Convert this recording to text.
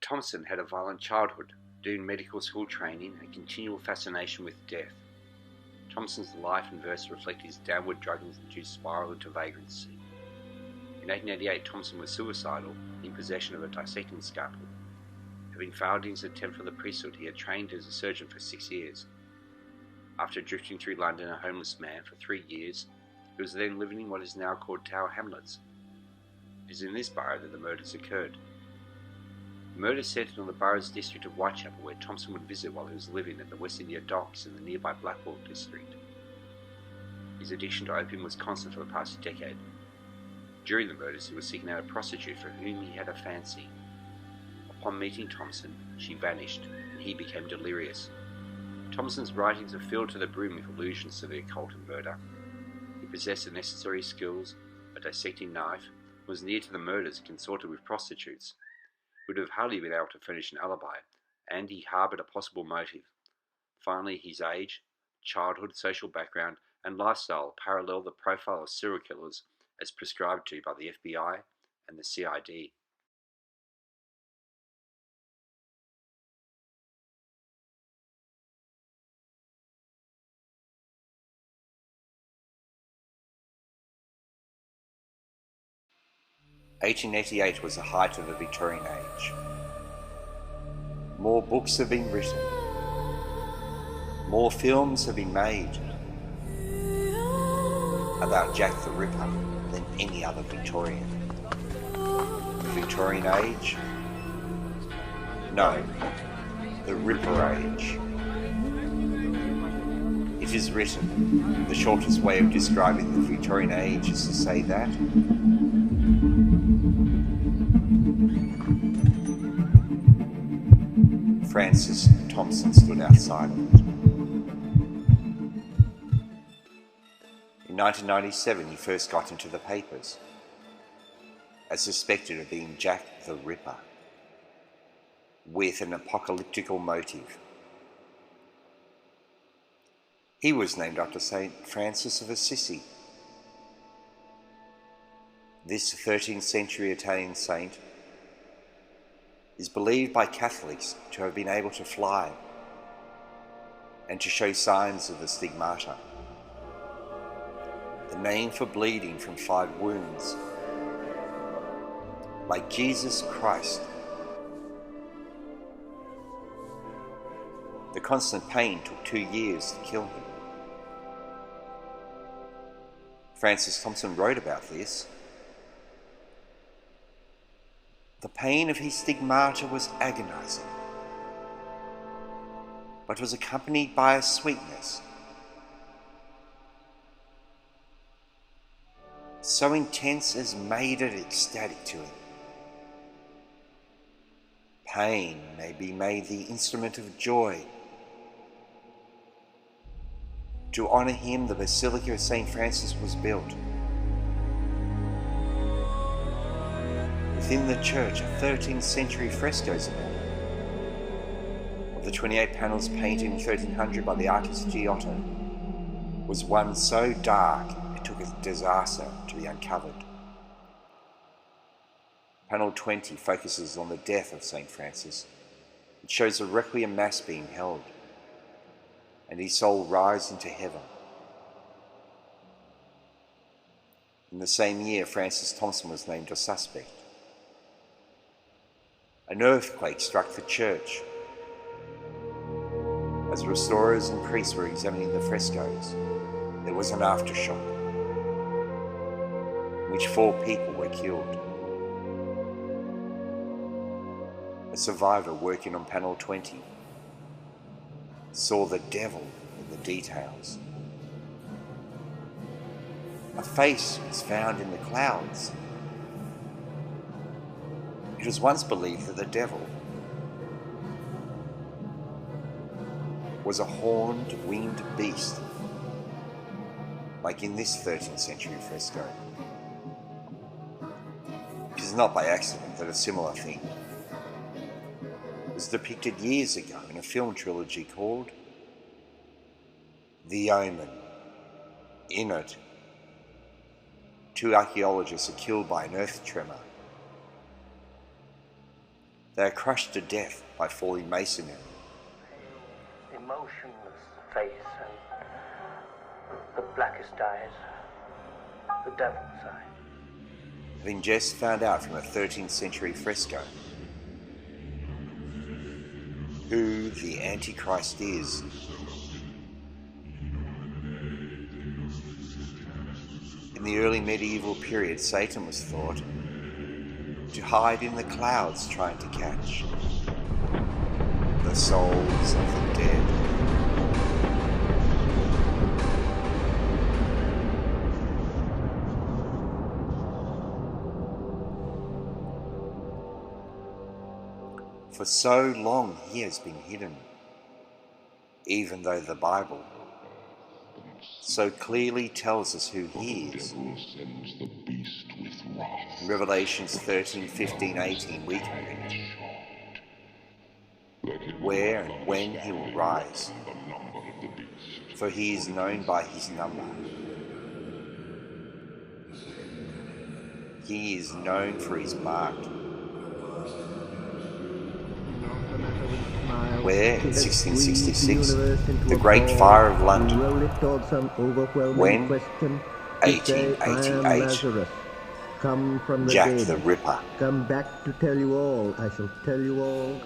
Thompson had a violent childhood, doing medical school training and continual fascination with death. Thompson's life and verse reflect his downward drug-induced spiral into vagrancy. In 1888, Thompson was suicidal, in possession of a dissecting scalpel. Having failed in his attempt for the priesthood, he had trained as a surgeon for 6 years. After drifting through London a homeless man for 3 years, he was then living in what is now called Tower Hamlets. It is in this borough that the murders occurred. The murder centred on the borough's district of Whitechapel, where Thompson would visit while he was living at the West India Docks in the nearby Blackwall district. His addiction to opium was constant for the past decade. During the murders, he was seeking out a prostitute for whom he had a fancy. Upon meeting Thompson, she vanished, and he became delirious. Thompson's writings are filled to the brim with allusions to the occult and murder. He possessed the necessary skills, a dissecting knife, was near to the murders, consorted with prostitutes. He would have hardly been able to furnish an alibi, and he harboured a possible motive. Finally, his age, childhood, social background, and lifestyle parallel the profile of serial killers as prescribed to by the FBI and the CID. (1888) was the height of the Victorian age. More books have been written. More films have been made about Jack the Ripper than any other Victorian. The Victorian age? No, the Ripper age. It is written. The shortest way of describing the Victorian age is to say that Francis Thompson stood outside of it. In 1997, he first got into the papers as suspected of being Jack the Ripper, with an apocalyptical motive. He was named after St. Francis of Assisi. This 13th century Italian saint is believed by Catholics to have been able to fly and to show signs of the stigmata, the name for bleeding from 5 wounds. Like Jesus Christ, the constant pain took 2 years to kill him. Francis Thompson wrote about this. The pain of his stigmata was agonizing, but was accompanied by a sweetness so intense as made it ecstatic to him. Pain may be made the instrument of joy. To honour him, the Basilica of St. Francis was built. Within the church are 13th century frescoes about it. Of the 28 panels painted in 1300 by the artist Giotto, was one so dark it took a disaster to be uncovered. Panel 20 focuses on the death of St. Francis. It shows the Requiem Mass being held, and his soul rise into heaven. In the same year, Francis Thompson was named a suspect. An earthquake struck the church. As restorers and priests were examining the frescoes, there was an aftershock, in which 4 people were killed. A survivor working on panel 20 saw the devil in the details. A face was found in the clouds. It was once believed that the devil was a horned, winged beast, like in this 13th century fresco. It is not by accident that a similar thing was depicted years ago in a film trilogy called The Omen. In it, 2 archaeologists are killed by an earth tremor. They are crushed to death by falling masonry. Emotionless face and the blackest eyes, the devil's eye. Having just found out from a 13th century fresco who the Antichrist is. In the early medieval period, Satan was thought to hide in the clouds trying to catch the souls of the dead. For so long he has been hidden, even though the Bible so clearly tells us who he is. In Revelations 13, 15, 18 we can read where and when he will rise, for he is known by his number. He is known for his mark. Where, in 1666, the Great Fire of London, when, 1888, Jack the Ripper, come back to tell you all, I shall tell you all.